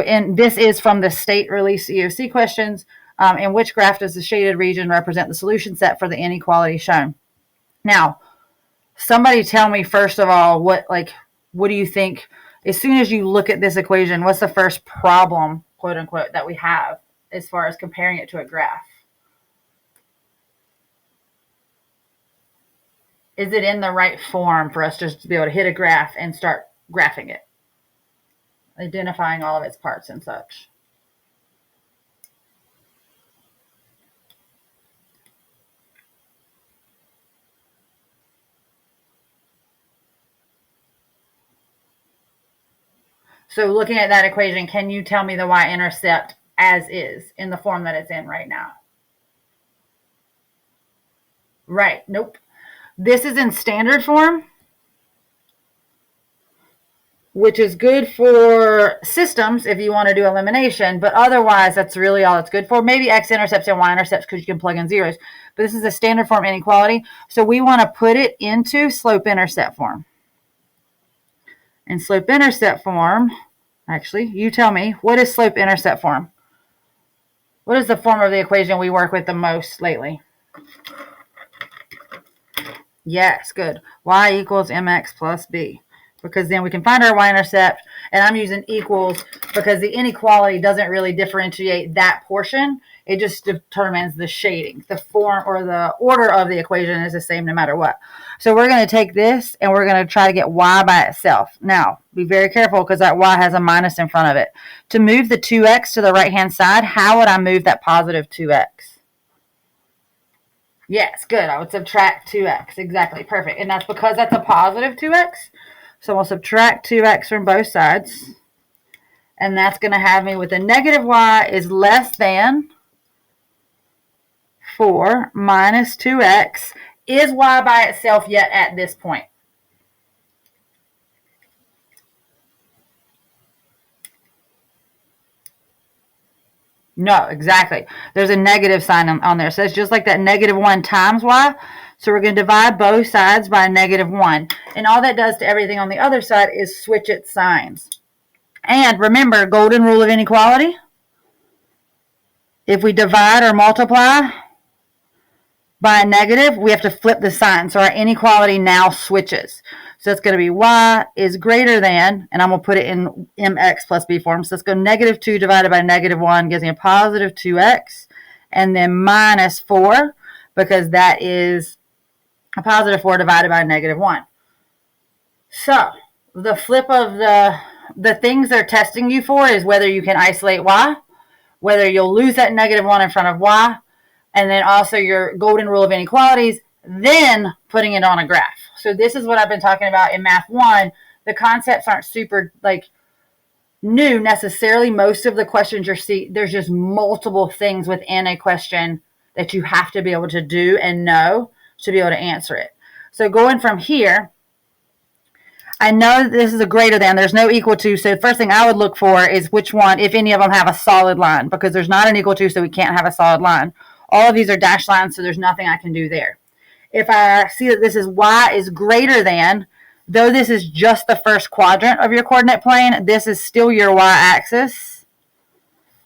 And this is from the state release EOC questions. In which graph does the shaded region represent the solution set for the inequality shown? Now, somebody tell me, first of all, what do you think, as soon as you look at this equation, what's the first problem, quote unquote, that we have as far as comparing it to a graph? Is it in the right form for us just to be able to hit a graph and start graphing it? Identifying all of its parts and such. So looking at that equation, can you tell me the y-intercept as is in the form that it's in right now? Right. Nope. This is in standard form, which is good for systems if you want to do elimination, but otherwise that's really all it's good for. Maybe x-intercepts and y-intercepts because you can plug in zeros, but this is a standard form inequality, so we want to put it into slope-intercept form. In slope-intercept form, actually, you tell me, what is slope-intercept form? What is the form of the equation we work with the most lately? Yes, good. Y equals mx plus b. Because then we can find our y-intercept, and I'm using equals because the inequality doesn't really differentiate that portion. It just determines the shading. The form or the order of the equation is the same no matter what. So we're going to take this and we're going to try to get y by itself. Now, be very careful because that y has a minus in front of it. To move the 2x to the right-hand side, how would I move that positive 2x? Yes, good. I would subtract 2x. Exactly. Perfect. And that's because that's a positive 2x. So we'll subtract 2x from both sides. And that's going to have me with a negative y is less than 4 minus 2x. Is y by itself yet at this point? No, exactly. There's a negative sign on there. So it's just like that negative 1 times y. So we're going to divide both sides by negative 1. And all that does to everything on the other side is switch its signs. And remember, golden rule of inequality. If we divide or multiply by a negative, we have to flip the sign. So our inequality now switches. So it's going to be y is greater than, and I'm going to put it in mx plus b form. So let's go negative 2 divided by negative 1 gives me a positive 2x. And then minus 4, because that is a positive 4 divided by negative 1. So the flip of the things they're testing you for is whether you can isolate y, whether you'll lose that negative 1 in front of y, and then also your golden rule of inequalities, then putting it on a graph. So this is what I've been talking about in Math 1. The concepts aren't super new necessarily. Most of the questions you're seeing, there's just multiple things within a question that you have to be able to do and know to be able to answer it. So going from here, I know this is a greater than, there's no equal to, so the first thing I would look for is which one, if any of them have a solid line, because there's not an equal to, so we can't have a solid line. All of these are dashed lines, so there's nothing I can do there. If I see that this is y is greater than, though this is just the first quadrant of your coordinate plane, this is still your y-axis.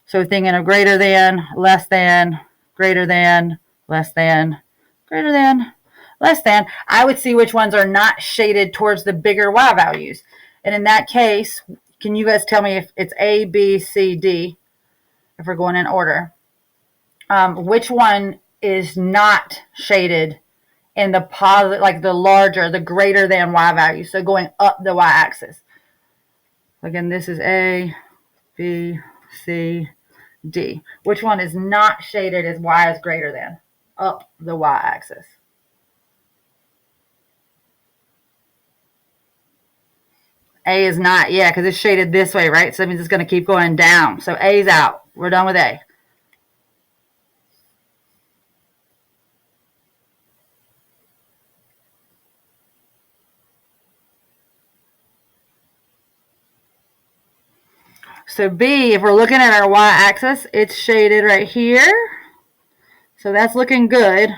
So thinking of greater than, less than, greater than, less than, greater than, less than, I would see which ones are not shaded towards the bigger y values. And in that case, can you guys tell me if it's A, B, C, D, if we're going in order, which one is not shaded in the positive, like the larger, the greater than y value, so going up the y-axis. Again, this is A, B, C, D. Which one is not shaded as y is greater than? Up the y-axis. A is not, yeah, because it's shaded this way, right? So that means it's going to keep going down. So A is out. We're done with A. So B, if we're looking at our y-axis, it's shaded right here. So that's looking good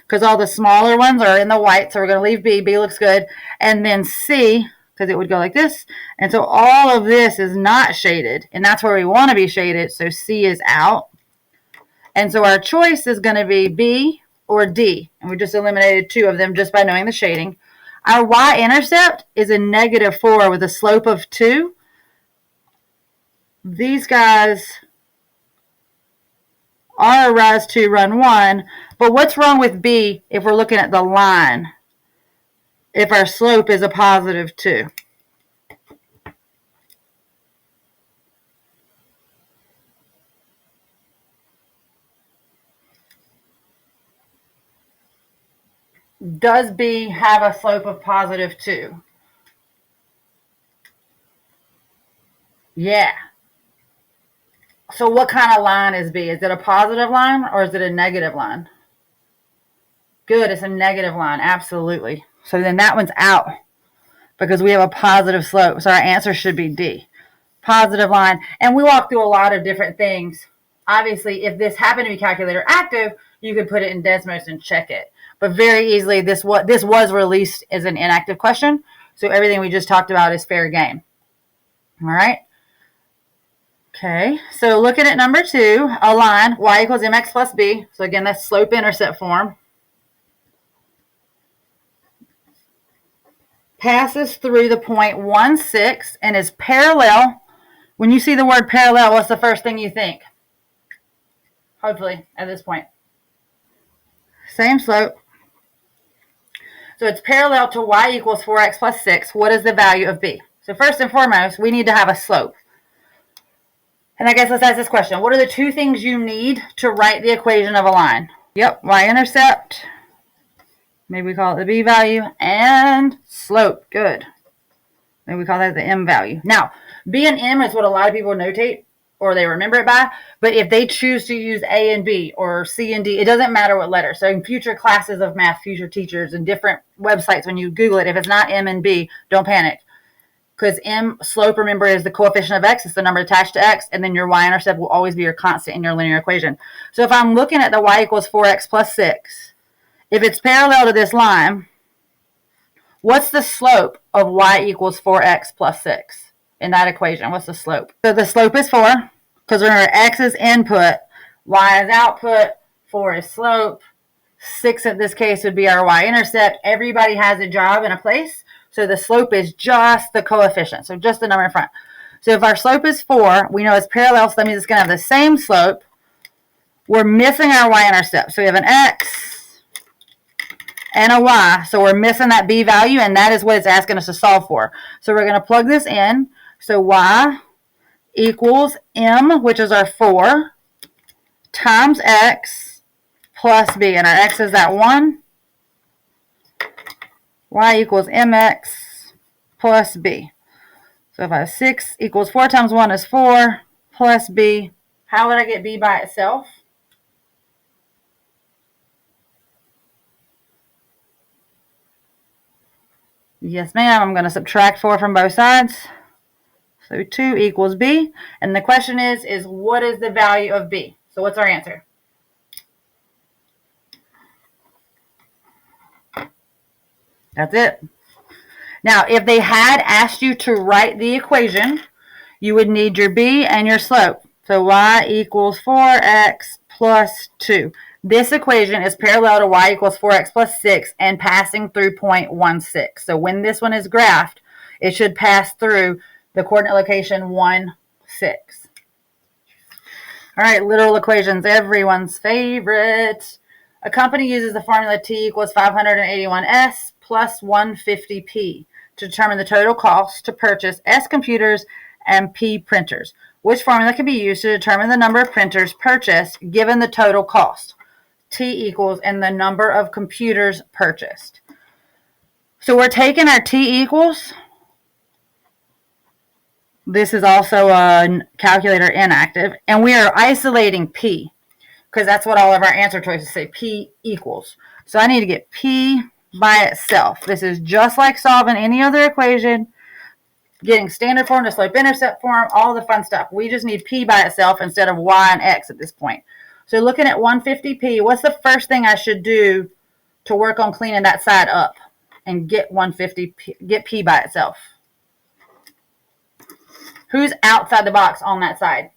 because all the smaller ones are in the white. So we're going to leave B. B looks good. And then C, because it would go like this. And so all of this is not shaded, and that's where we want to be shaded. So C is out. And so our choice is going to be B or D. And we just eliminated 2 of them just by knowing the shading. Our y-intercept is a -4 with a slope of 2. These guys are a rise 2, run 1. But what's wrong with B if we're looking at the line? If our slope is a +2. Does B have a slope of +2? Yeah. So what kind of line is B? Is it a positive line or is it a negative line? Good, it's a negative line, absolutely. So then that one's out because we have a positive slope. So our answer should be D, positive line. And we walked through a lot of different things. Obviously, if this happened to be calculator active, you could put it in Desmos and check it. But very easily, this was released as an inactive question. So everything we just talked about is fair game. All right. Okay, so looking at number 2, a line, y equals mx plus b. So again, that's slope-intercept form. Passes through the point 1, 6 and is parallel. When you see the word parallel, what's the first thing you think? Hopefully, at this point. Same slope. So it's parallel to y equals 4x plus 6. What is the value of b? So first and foremost, we need to have a slope. And I guess let's ask this question. What are the 2 things you need to write the equation of a line? Yep, y-intercept. Maybe we call it the b value. And slope. Good. Maybe we call that the m value. Now, b and m is what a lot of people notate, or they remember it by. But if they choose to use a and b or c and d, it doesn't matter what letter. So in future classes of math, future teachers, and different websites, when you Google it, if it's not m and b, don't panic. Because m, slope, remember, is the coefficient of x. It's the number attached to x. And then your y-intercept will always be your constant in your linear equation. So if I'm looking at the y equals 4x plus 6, if it's parallel to this line, what's the slope of y equals 4x plus 6 in that equation? What's the slope? So the slope is 4, because remember, x is input, y is output, 4 is slope, 6 in this case would be our y-intercept. Everybody has a job and a place. So the slope is just the coefficient, so just the number in front. So if our slope is 4, we know it's parallel, so that means it's going to have the same slope. We're missing our y-intercept. So we have an x and a y. So we're missing that b value, and that is what it's asking us to solve for. So we're going to plug this in. So y equals m, which is our 4, times x plus b. And our x is that 1. Y equals mx plus b. So if I have 6 equals 4 times 1 is 4 plus b. How would I get b by itself? Yes, ma'am. I'm going to subtract 4 from both sides. So 2 equals b. And the question is what is the value of b? So what's our answer? That's it. Now, if they had asked you to write the equation, you would need your b and your slope. So y equals 4x plus 2. This equation is parallel to y equals 4x plus 6 and passing through point 1, 6. So when this one is graphed, it should pass through the coordinate location 1, 6. All right, literal equations, everyone's favorite. A company uses the formula T equals 581S plus 150P to determine the total cost to purchase S computers and P printers. Which formula can be used to determine the number of printers purchased given the total cost? T equals and the number of computers purchased. So we're taking our T equals. This is also a calculator inactive. And we are isolating P, because that's what all of our answer choices say, P equals. So I need to get P by itself. This is just like solving any other equation, getting standard form to slope-intercept form, all the fun stuff. We just need P by itself instead of Y and X at this point. So looking at 150P, what's the first thing I should do to work on cleaning that side up and get 150P, get P by itself? Who's outside the box on that side?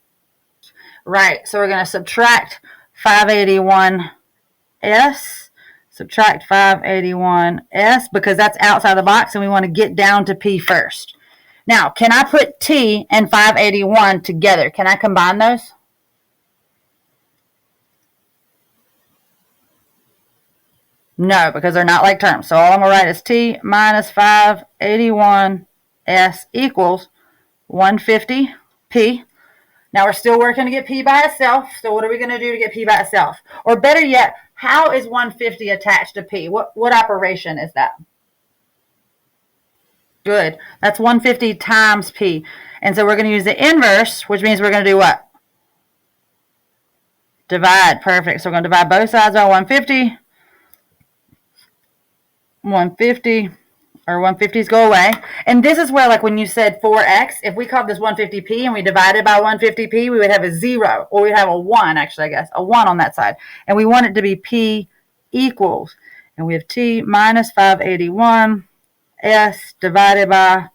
Right, so we're going to subtract 581s. Subtract 581s because that's outside the box and we want to get down to P first. Now, can I put T and 581 together? Can I combine those? No, because they're not like terms. So all I'm going to write is T minus 581s equals 150P. Now we're still working to get P by itself. So what are we going to do to get P by itself? Or better yet, how is 150 attached to P? What operation is that? Good. That's 150 times P. And so we're going to use the inverse, which means we're going to do what? Divide. Perfect. So we're going to divide both sides by 150. 150, or 150s go away. And this is where, like when you said 4x, if we called this 150p and we divided by 150p, we would have a 0, or we'd have a 1, actually, I guess, a 1 on that side. And we want it to be p equals, and we have t minus 581s divided by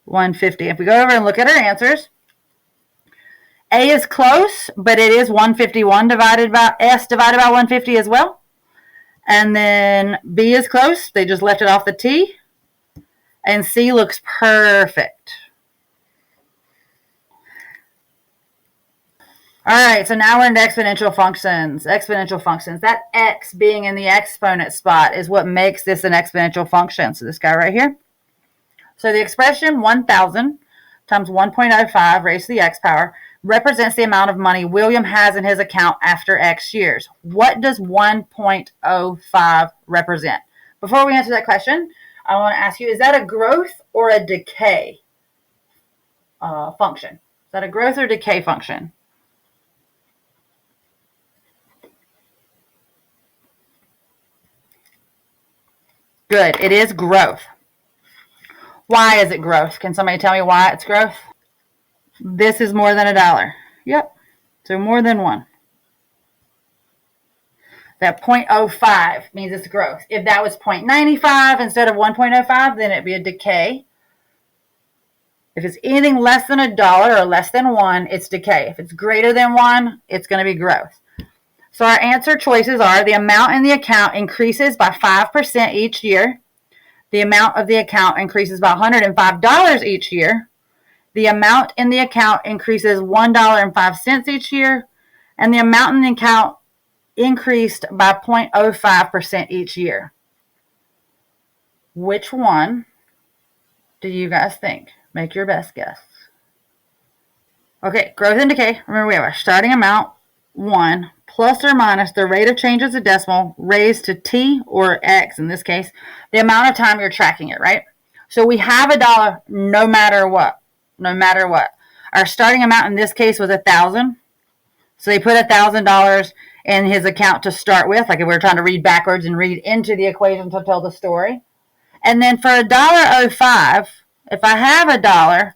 150. If we go over and look at our answers, A is close, but it is 151 divided by 150 as well. And then B is close. They just left it off the T. And C looks perfect. All right, so now we're into exponential functions. Exponential functions. That x being in the exponent spot is what makes this an exponential function. So this guy right here. So the expression 1,000 times 1.05 raised to the x power represents the amount of money William has in his account after X years. What does 1.05 represent? Before we answer that question, I want to ask you, is that a growth or a decay function? Is that a growth or decay function? Good. It is growth. Why is it growth? Can somebody tell me why it's growth? This is more than $1. Yep. So more than 1. That 0.05 means it's growth. If that was 0.95 instead of 1.05, then it'd be a decay. If it's anything less than $1 or less than 1, it's decay. If it's greater than 1, it's going to be growth. So our answer choices are: the amount in the account increases by 5% each year. The amount of the account increases by $105 each year. The amount in the account increases $1.05 each year, and the amount in the account increased by 0.05% each year. Which one do you guys think? Make your best guess. Okay, growth and decay. Remember, we have our starting amount, 1, plus or minus the rate of change as a decimal raised to t, or x in this case, the amount of time you're tracking it, right? So we have $1 no matter what. No matter what. Our starting amount in this case was 1,000. So they put $1,000 in his account to start with, like if we were trying to read backwards and read into the equation to tell the story. And then for $1.05, if I have $1,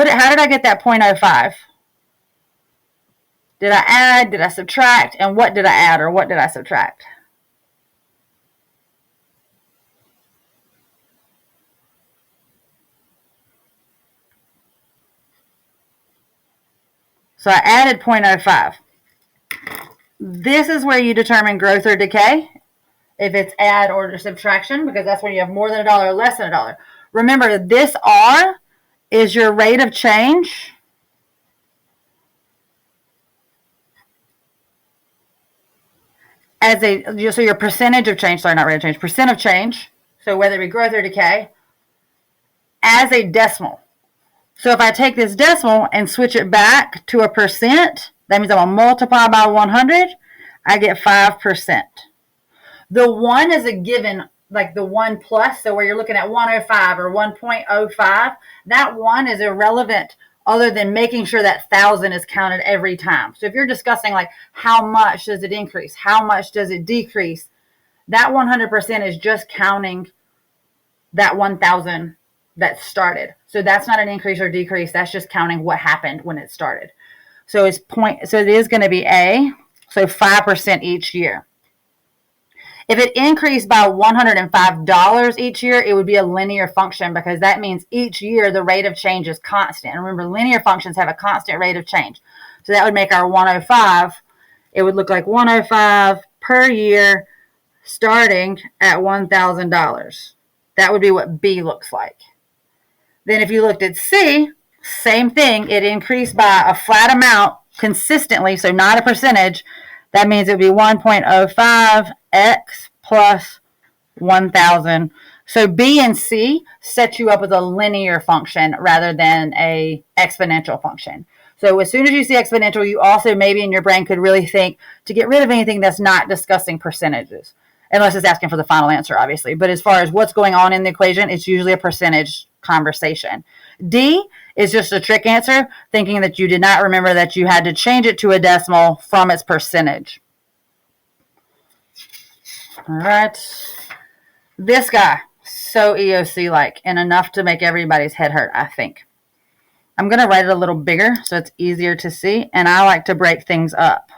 how did I get that 0.05? Did I add? Did I subtract? And what did I add or what did I subtract? So I added 0.05. This is where you determine growth or decay, if it's add or subtraction, because that's when you have more than $1 or less than $1. Remember, this R is your rate of change. So your percentage of change, sorry, not rate of change, percent of change, so whether it be growth or decay, as a decimal. So if I take this decimal and switch it back to a percent, that means I'm going to multiply by 100, I get 5%. The 1 is a given, like the 1 plus, so where you're looking at 105 or 1.05, that 1 is irrelevant other than making sure that 1,000 is counted every time. So if you're discussing like how much does it increase, how much does it decrease, that 100% is just counting that 1,000 that started. So that's not an increase or decrease. That's just counting what happened when it started. So it is going to be A, so 5% each year. If it increased by $105 each year, it would be a linear function because that means each year the rate of change is constant. And remember, linear functions have a constant rate of change. So that would make our 105, it would look like 105 per year starting at $1,000. That would be what B looks like. Then if you looked at C, same thing. It increased by a flat amount consistently, so not a percentage. That means it would be 1.05x plus 1,000. So B and C set you up with a linear function rather than a exponential function. So as soon as you see exponential, you also maybe in your brain could really think to get rid of anything that's not discussing percentages, unless it's asking for the final answer, obviously. But as far as what's going on in the equation, it's usually a percentage conversation. D is just a trick answer, thinking that you did not remember that you had to change it to a decimal from its percentage. All right. This guy, so EOC-like, and enough to make everybody's head hurt, I think. I'm going to write it a little bigger so it's easier to see, and I like to break things up.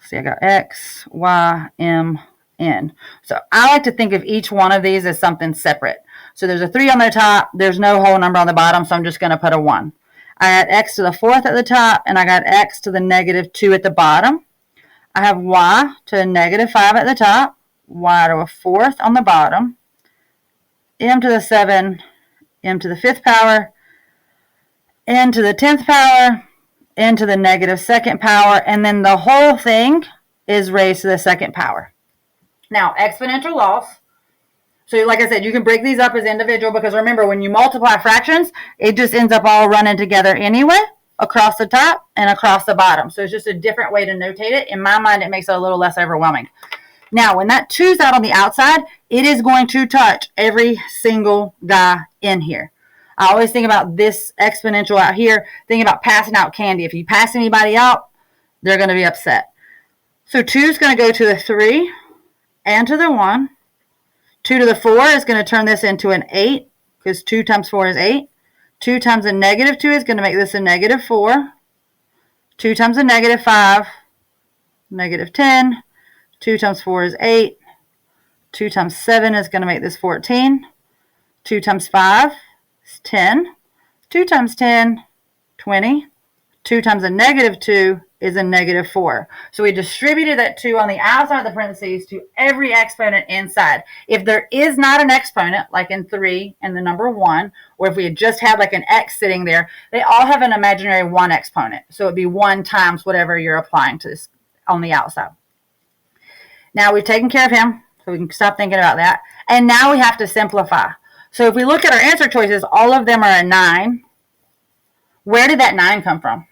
See, I got X, Y, M, N. So I like to think of each one of these as something separate. So there's a 3 on the top. There's no whole number on the bottom, so I'm just going to put a 1. I got X to the 4th at the top, and I got X to the negative 2 at the bottom. I have Y to the negative 5 at the top, Y to a 4th on the bottom, M to the 7, M to the 5th power, N to the 10th power, N to the negative 2nd power, and then the whole thing is raised to the 2nd power. Now, exponential laws. So like I said, you can break these up as individual because remember, when you multiply fractions, it just ends up all running together anyway, across the top and across the bottom. So it's just a different way to notate it. In my mind, it makes it a little less overwhelming. Now, when that 2's out on the outside, it is going to touch every single guy in here. I always think about this exponential out here, thinking about passing out candy. If you pass anybody out, they're going to be upset. So 2 is going to go to the 3 and to the 1. 2 to the 4 is going to turn this into an 8 because 2 times 4 is 8. 2 times a negative 2 is going to make this a negative 4. 2 times a negative 5, negative 10. 2 times 4 is 8. 2 times 7 is going to make this 14. 2 times 5 is 10. 2 times 10, 20. 2 times a negative 2 is a negative 4. So we distributed that 2 on the outside of the parentheses to every exponent inside. If there is not an exponent, like in 3 and the number 1, or if we had just had like an x sitting there, they all have an imaginary 1 exponent. So it would be 1 times whatever you're applying to this on the outside. Now we've taken care of him, so we can stop thinking about that. And now we have to simplify. So if we look at our answer choices, all of them are a 9. Where did that 9 come from?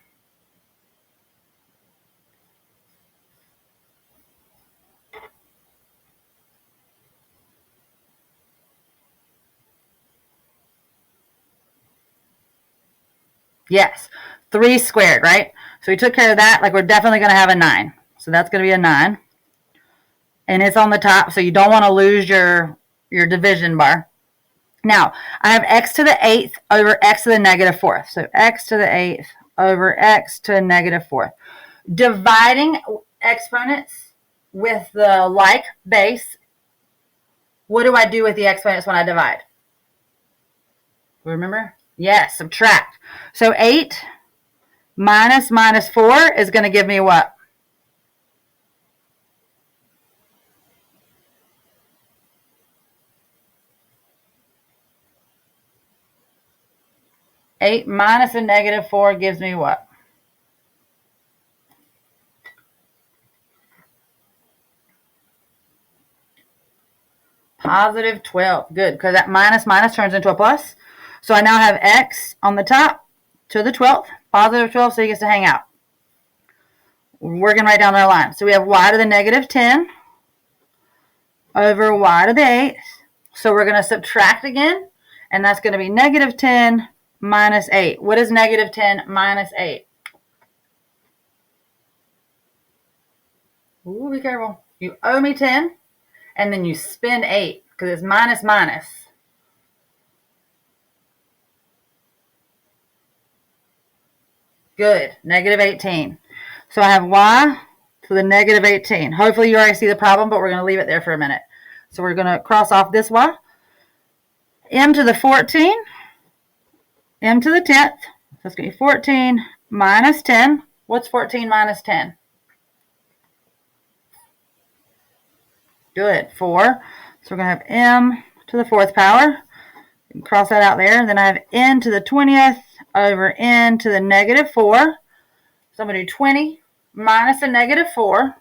Yes, 3 squared, right? So we took care of that. Like we're definitely going to have a 9. So that's going to be a 9. And it's on the top, so you don't want to lose your division bar. Now, I have x to the 8th over x to the negative 4th. So x to the 8th over x to the negative 4th. Dividing exponents with the like base, what do I do with the exponents when I divide? Remember? Yes, subtract. So 8 minus 4 is going to give me what? 8 minus a negative 4 gives me what? Positive 12. Good, because that minus turns into a plus. So I now have x on the top to the 12th, positive 12, so he gets to hang out. We're working right down our line. So we have y to the negative 10 over y to the 8th. So we're going to subtract again, and that's going to be negative 10 minus 8. What is negative 10 minus 8? Ooh, be careful. You owe me 10, and then you spend 8, because it's minus minus. Good, negative 18. So I have y to the negative 18. Hopefully you already see the problem, but we're going to leave it there for a minute. So we're going to cross off this y. M to the 14, m to the 10th. So it's going to be 14 minus 10. What's 14 minus 10? Good, 4. So we're going to have m to the 4th power. Cross that out there. Then I have n to the 20th over n to the negative 4. So I'm going to do 20 minus a negative 4.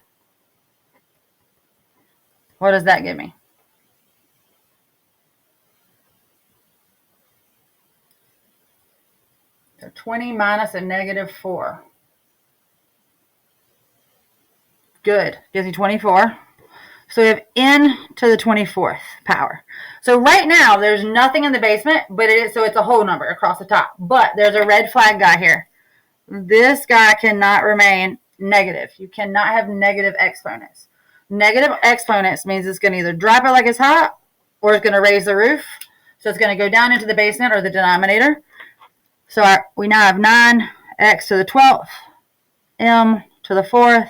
What does that give me? So 20 minus a negative 4. Good. Gives me 24. So we have n to the 24th power. So right now, there's nothing in the basement, but so it's a whole number across the top. But there's a red flag guy here. This guy cannot remain negative. You cannot have negative exponents. Negative exponents means it's going to either drop it like it's hot or it's going to raise the roof. So it's going to go down into the basement or the denominator. So we now have 9x to the 12th, m to the 4th,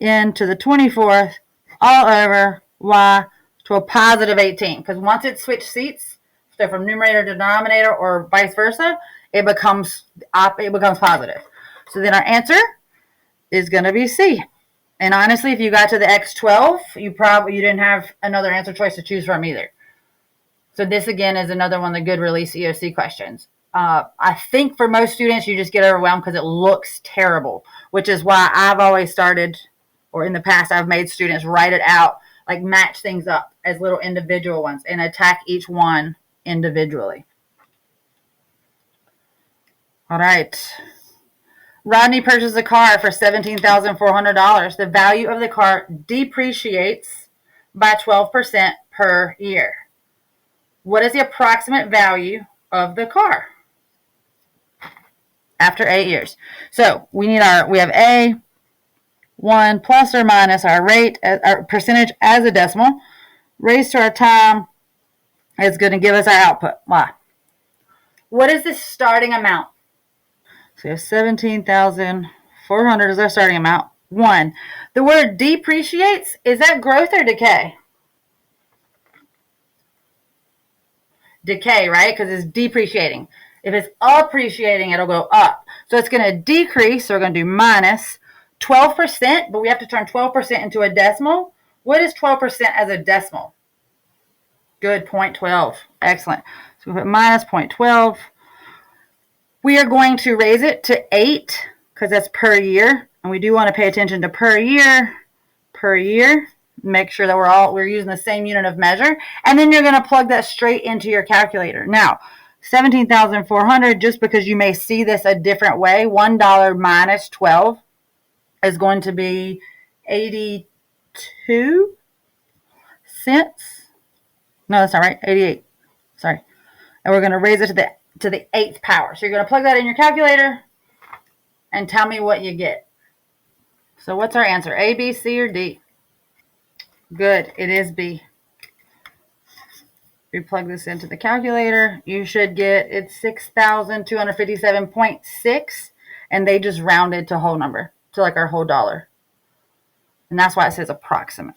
n to the 24th, all over y to a positive 18. Because once it switched seats, so from numerator to denominator or vice versa, it becomes positive. So then our answer is going to be C. And honestly, if you got to the x12, you didn't have another answer choice to choose from either. So this again is another one of the good release EOC questions. I think for most students, you just get overwhelmed because it looks terrible, which is why I've always started, or in the past, I've made students write it out, like match things up as little individual ones and attack each one individually. All right. Rodney purchased a car for $17,400. The value of the car depreciates by 12% per year. What is the approximate value of the car after 8 years? So we have A1 plus or minus our rate, our percentage as a decimal, raised to our time is going to give us our output. Why? What is the starting amount? So we have 17,400 is our starting amount. 1. The word depreciates, is that growth or decay? Decay, right? Because it's depreciating. If it's appreciating, it'll go up. So it's going to decrease. So we're going to do minus 12%, but we have to turn 12% into a decimal. What is 12% as a decimal? Good, 0.12. Excellent. So we put minus 0.12. We are going to raise it to 8 because that's per year. And we do want to pay attention to per year. Make sure that we're using the same unit of measure. And then you're going to plug that straight into your calculator. Now, 17,400, just because you may see this a different way, $1 minus 12 is going to be 82 cents. No, that's not right. 88. Sorry. And we're going to raise it to the 8th power. So you're going to plug that in your calculator and tell me what you get. So what's our answer? A, B, C, or D? Good. It is B. We plug this into the calculator. You should get, it's 6,257.6, and they just rounded to whole number, to like our whole dollar. And that's why it says approximate,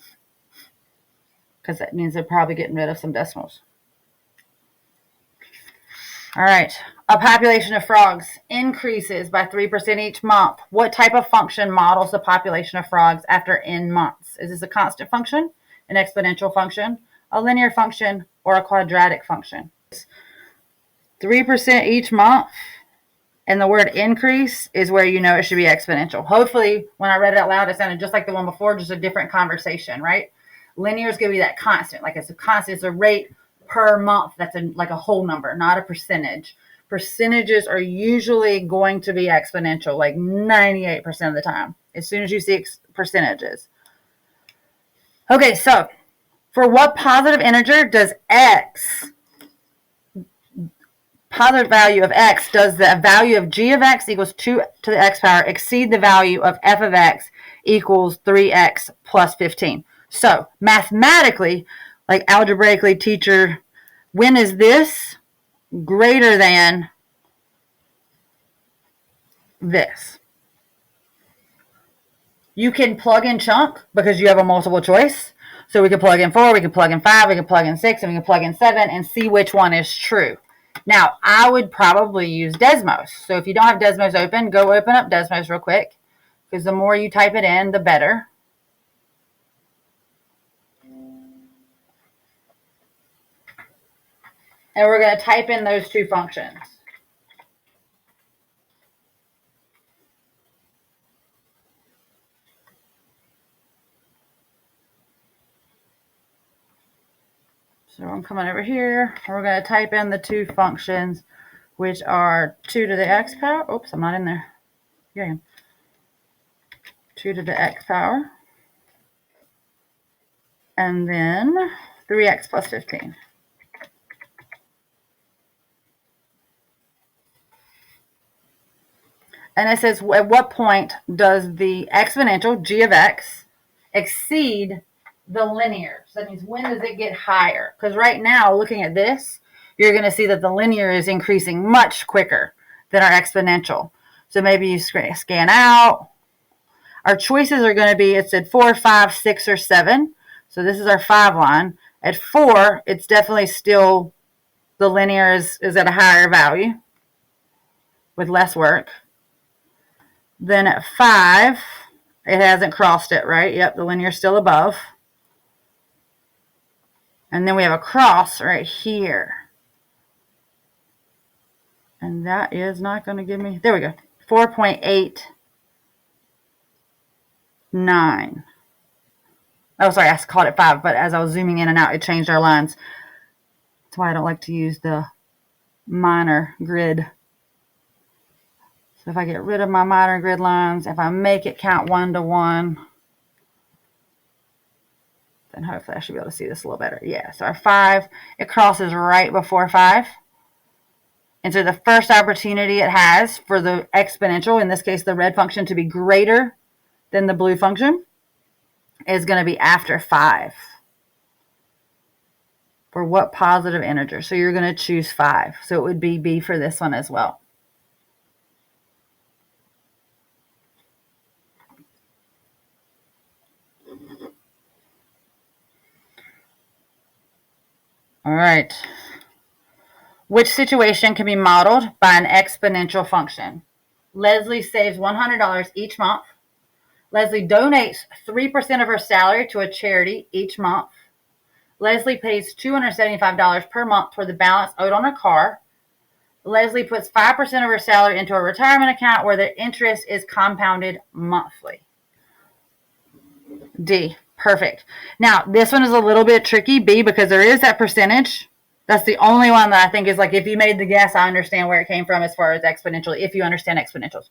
because that means they're probably getting rid of some decimals. All right. A population of frogs increases by 3% each month. What type of function models the population of frogs after n months? Is this a constant function, an exponential function, a linear function, or a quadratic function? 3% each month, and the word increase is where you know it should be exponential. Hopefully, when I read it out loud, it sounded just like the one before, just a different conversation, right? Linear is going to be that constant. Like it's a constant, it's a rate per month. That's like a whole number, not a percentage. Percentages are usually going to be exponential, like 98% of the time, as soon as you see percentages. Okay, so for what positive integer does positive value of x, does the value of g of x equals 2 to the x power exceed the value of f of x equals 3x plus 15? So mathematically, like algebraically, teacher, when is this greater than this? You can plug in chunk because you have a multiple choice. So we can plug in 4, we can plug in 5, we can plug in 6, and we can plug in 7 and see which one is true. Now, I would probably use Desmos. So if you don't have Desmos open, go open up Desmos real quick, because the more you type it in, the better. And we're going to type in those two functions. So I'm coming over here, and we're going to type in the two functions, which are 2 to the x power. Oops, I'm not in there. Here I am. 2 to the x power. And then 3x plus 15. And it says, at what point does the exponential, g of x, exceed the linear? So that means, when does it get higher? Because right now, looking at this, you're going to see that the linear is increasing much quicker than our exponential. So maybe you scan out. Our choices are going to be, it said 4, 5, 6, or 7. So this is our 5 line. At 4, it's definitely still, the linear is at a higher value with less work. Then at 5, it hasn't crossed it, right? Yep, the linear is still above. And then we have a cross right here. And that is not going to give me, there we go, 4.89. Oh, sorry, I called it 5, but as I was zooming in and out, it changed our lines. That's why I don't like to use the minor grid. So if I get rid of my minor grid lines, if I make it count 1 to 1, then hopefully I should be able to see this a little better. Yeah, so our 5, it crosses right before 5. And so the first opportunity it has for the exponential, in this case the red function, to be greater than the blue function is going to be after 5. For what positive integer? So you're going to choose 5. So it would be B for this one as well. All right. Which situation can be modeled by an exponential function? Leslie saves $100 each month. Leslie donates 3% of her salary to a charity each month. Leslie pays $275 per month toward the balance owed on her car. Leslie puts 5% of her salary into a retirement account where the interest is compounded monthly. D. Perfect. Now, this one is a little bit tricky, B, because there is that percentage. That's the only one that I think is like, if you made the guess, I understand where it came from as far as exponential, if you understand exponentials.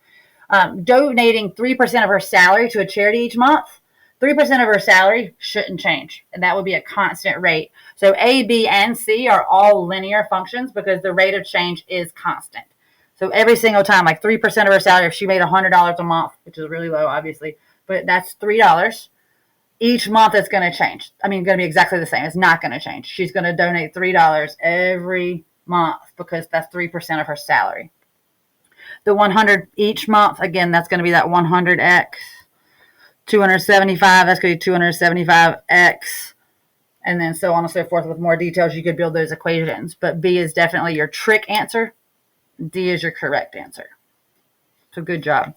Donating 3% of her salary to a charity each month, 3% of her salary shouldn't change. And that would be a constant rate. So A, B, and C are all linear functions because the rate of change is constant. So every single time, like 3% of her salary, if she made $100 a month, which is really low, obviously, but that's $3. Each month it's going to change. I mean, going to be exactly the same. It's not going to change. She's going to donate $3 every month because that's 3% of her salary. The 100 each month, again, that's going to be that 100x. 275, that's going to be 275x. And then so on and so forth with more details. You could build those equations. But B is definitely your trick answer. D is your correct answer. So good job.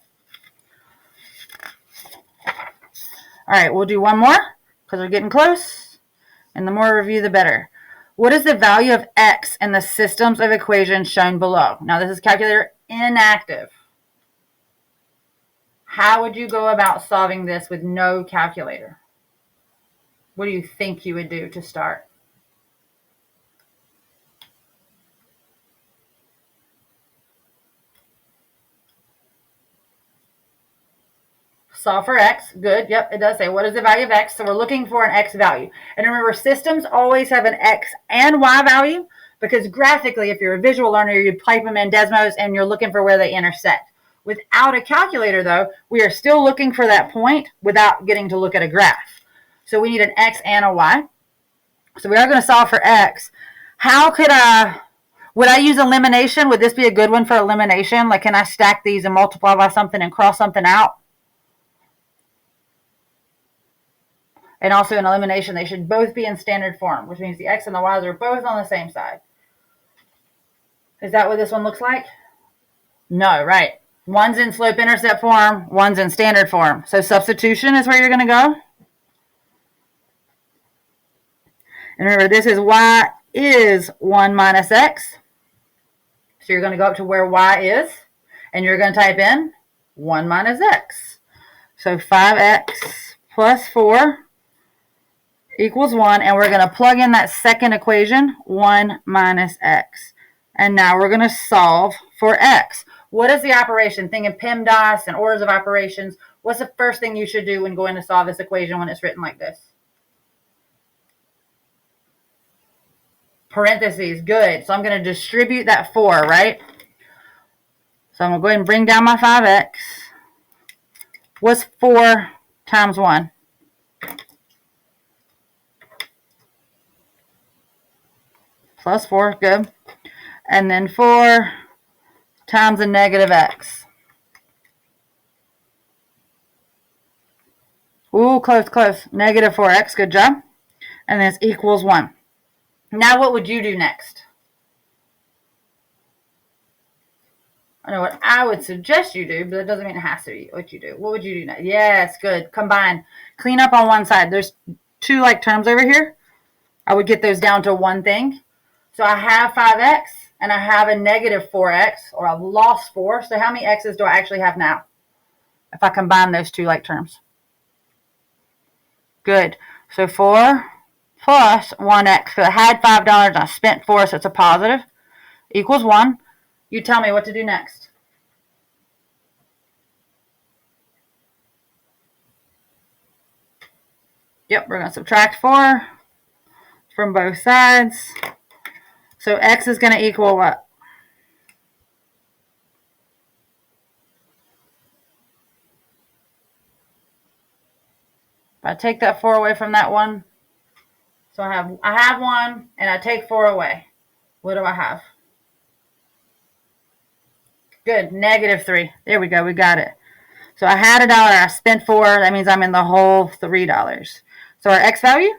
All right, we'll do one more because we're getting close. And the more review, the better. What is the value of x in the systems of equations shown below? Now, this is calculator inactive. How would you go about solving this with no calculator? What do you think you would do to start? Solve for x. Good. Yep, it does say what is the value of x. So we're looking for an x value. And remember, systems always have an x and y value because graphically, if you're a visual learner, you type them in Desmos and you're looking for where they intersect. Without a calculator, though, we are still looking for that point without getting to look at a graph. So we need an x and a y. So we are going to solve for x. How could would I use elimination? Would this be a good one for elimination? Like, can I stack these and multiply by something and cross something out? And also in elimination, they should both be in standard form, which means the x and the y's are both on the same side. Is that what this one looks like? No, right. One's in slope-intercept form, one's in standard form. So substitution is where you're going to go. And remember, this is y is 1 minus x. So you're going to go up to where y is, and you're going to type in 1 minus x. So 5x plus 4 equals 1, and we're going to plug in that second equation, 1 minus x. And now we're going to solve for x. What is the operation? Think in PEMDAS and orders of operations. What's the first thing you should do when going to solve this equation when it's written like this? Parentheses. Good. So I'm going to distribute that 4, right? So I'm going to go ahead and bring down my 5x. What's 4 times 1? Plus 4. Good. And then 4 times a negative x. Ooh, close, close. Negative 4x. Good job. And this equals 1. Now what would you do next? I know what I would suggest you do, but that doesn't mean it has to be what you do. What would you do next? Yes, good. Combine. Clean up on one side. There's 2 like terms over here. I would get those down to one thing. So I have 5x, and I have a negative 4x, or I've lost 4. So how many x's do I actually have now if I combine those 2 like terms? Good. So 4 plus 1x. So I had $5 and I spent 4, so it's a positive. Equals 1. You tell me what to do next. Yep, we're going to subtract 4 from both sides. So x is going to equal what? If I take that 4 away from that 1, so I have 1, and I take 4 away. What do I have? Good, negative 3. There we go, we got it. So I had $1, I spent 4, that means I'm in the whole $3. So our x value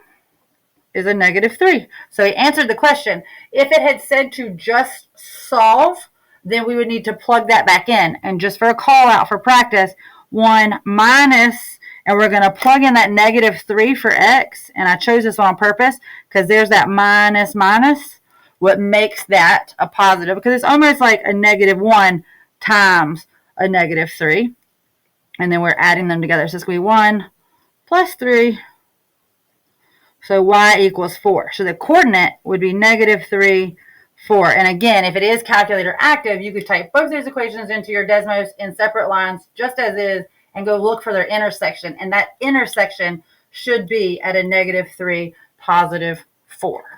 is a negative 3. So he answered the question. If it had said to just solve, then we would need to plug that back in. And just for a call out for practice, 1 minus, and we're going to plug in that negative 3 for x. And I chose this one on purpose because there's that minus minus. What makes that a positive? Because it's almost like a negative 1 times a negative 3. And then we're adding them together. So it's going to be 1 plus 3. So y equals 4. So the coordinate would be negative 3, 4. And again, if it is calculator active, you could type both those equations into your Desmos in separate lines, just as is, and go look for their intersection. And that intersection should be at a negative 3, positive 4.